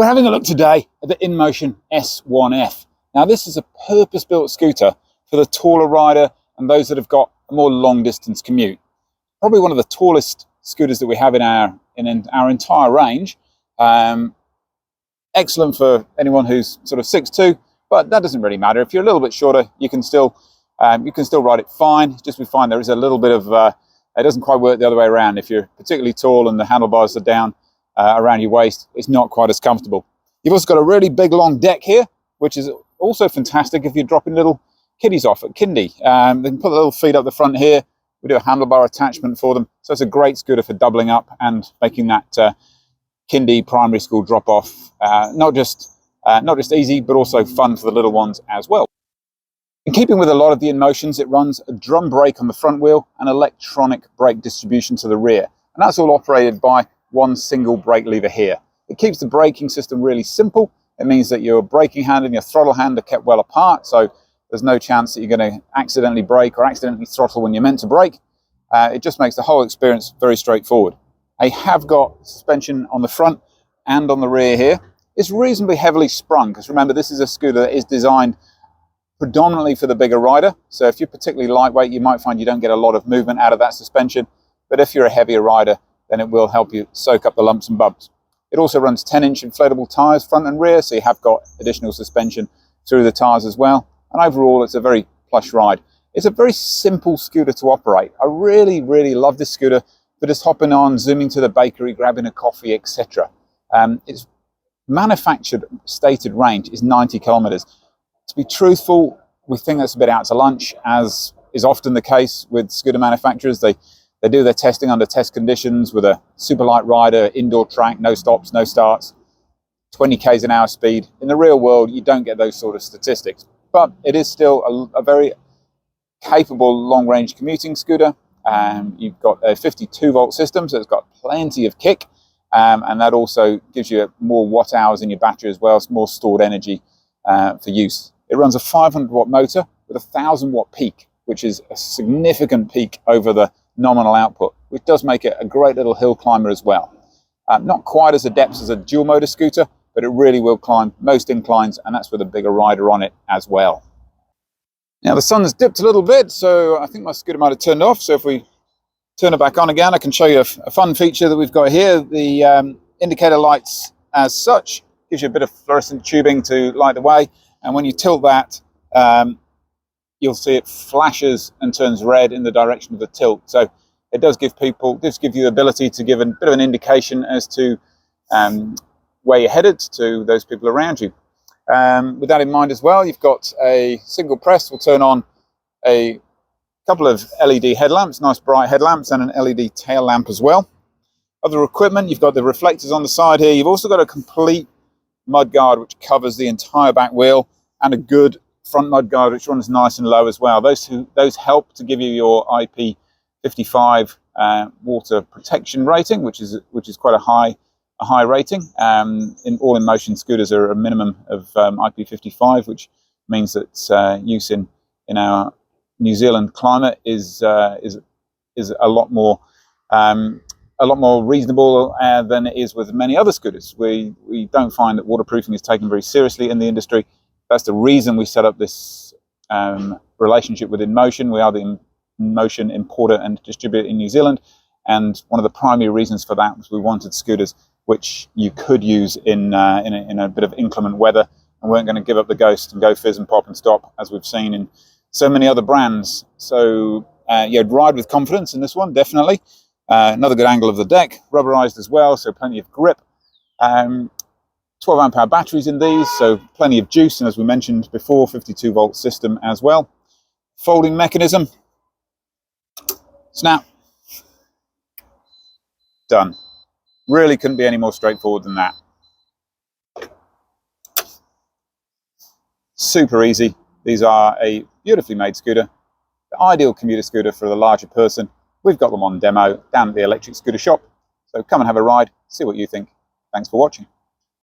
We're having a look today at the InMotion S1F. Now this is a purpose-built scooter for the taller rider and those that have got a more long-distance commute. Probably one of the tallest scooters that we have in our entire range. Excellent for anyone who's sort of 6'2", but that doesn't really matter. If you're a little bit shorter, you can still ride it fine. Just we find there is a little bit of it doesn't quite work the other way around. If you're particularly tall and the handlebars are down around your waist, it's not quite as comfortable. You've also got a really big long deck here, which is also fantastic if you're dropping little kiddies off at kindy. They can put the little feet up the front here. We do a handlebar attachment for them, so it's a great scooter for doubling up and making that kindy primary school drop off not just easy, but also fun for the little ones as well. In keeping with a lot of the InMotions, it runs a drum brake on the front wheel and electronic brake distribution to the rear, and that's all operated by one single brake lever here. It keeps the braking system really simple. It means that your braking hand and your throttle hand are kept well apart, so there's no chance that you're going to accidentally brake or accidentally throttle when you're meant to brake. It just makes the whole experience very straightforward. I have got suspension on the front and on the rear here. It's reasonably heavily sprung, because remember, this is a scooter that is designed predominantly for the bigger rider. So if you're particularly lightweight, you might find you don't get a lot of movement out of that suspension. But if you're a heavier rider, then it will help you soak up the lumps and bumps. It also runs 10-inch inflatable tyres front and rear, so you have got additional suspension through the tyres as well. And overall, it's a very plush ride. It's a very simple scooter to operate. I really, really love this scooter for just hopping on, zooming to the bakery, grabbing a coffee, etc. Its manufactured stated range is 90 kilometers. To be truthful, we think that's a bit out to lunch, as is often the case with scooter manufacturers. They do their testing under test conditions with a super light rider, indoor track, no stops, no starts, 20 k's an hour speed. In the real world, you don't get those sort of statistics, but it is still a very capable long-range commuting scooter. You've got a 52-volt system, so it's got plenty of kick, and that also gives you more watt hours in your battery as well. It's more stored energy for use. It runs a 500-watt motor with a 1,000-watt peak, which is a significant peak over the nominal output, which does make it a great little hill climber as well. Not quite as adept as a dual motor scooter, but it really will climb most inclines, and that's with a bigger rider on it as well. Now the sun's dipped a little bit, so I think my scooter might have turned off. So if we turn it back on again, I can show you a fun feature that we've got here. The indicator lights as such gives you a bit of fluorescent tubing to light the way, and when you tilt that, you'll see it flashes and turns red in the direction of the tilt. So it does give you the ability to give a bit of an indication as to where you're headed to those people around you. With that in mind as well, you've got a single press will turn on a couple of LED headlamps, nice bright headlamps, and an LED tail lamp as well. Other equipment, you've got the reflectors on the side here. You've also got a complete mudguard which covers the entire back wheel, and a good front mudguard which runs nice and low as well. Those help to give you your IP55 water protection rating, which is quite a high rating. In all InMotion scooters are a minimum of IP55, which means that use in our New Zealand climate is a lot more reasonable than it is with many other scooters. We don't find that waterproofing is taken very seriously in the industry. That's the reason we set up this relationship with InMotion. We are the InMotion importer and distributor in New Zealand, and one of the primary reasons for that was we wanted scooters which you could use in a bit of inclement weather, and weren't going to give up the ghost and go fizz and pop and stop as we've seen in so many other brands. So yeah, ride with confidence in this one, definitely. Another good angle of the deck, rubberized as well, so plenty of grip. 12 amp hour batteries in these, so plenty of juice, and as we mentioned before, 52-volt system as well. Folding mechanism, snap, done. Really couldn't be any more straightforward than that. Super easy. These are a beautifully made scooter, the ideal commuter scooter for the larger person. We've got them on demo down at the electric scooter shop, so come and have a ride, see what you think. Thanks for watching.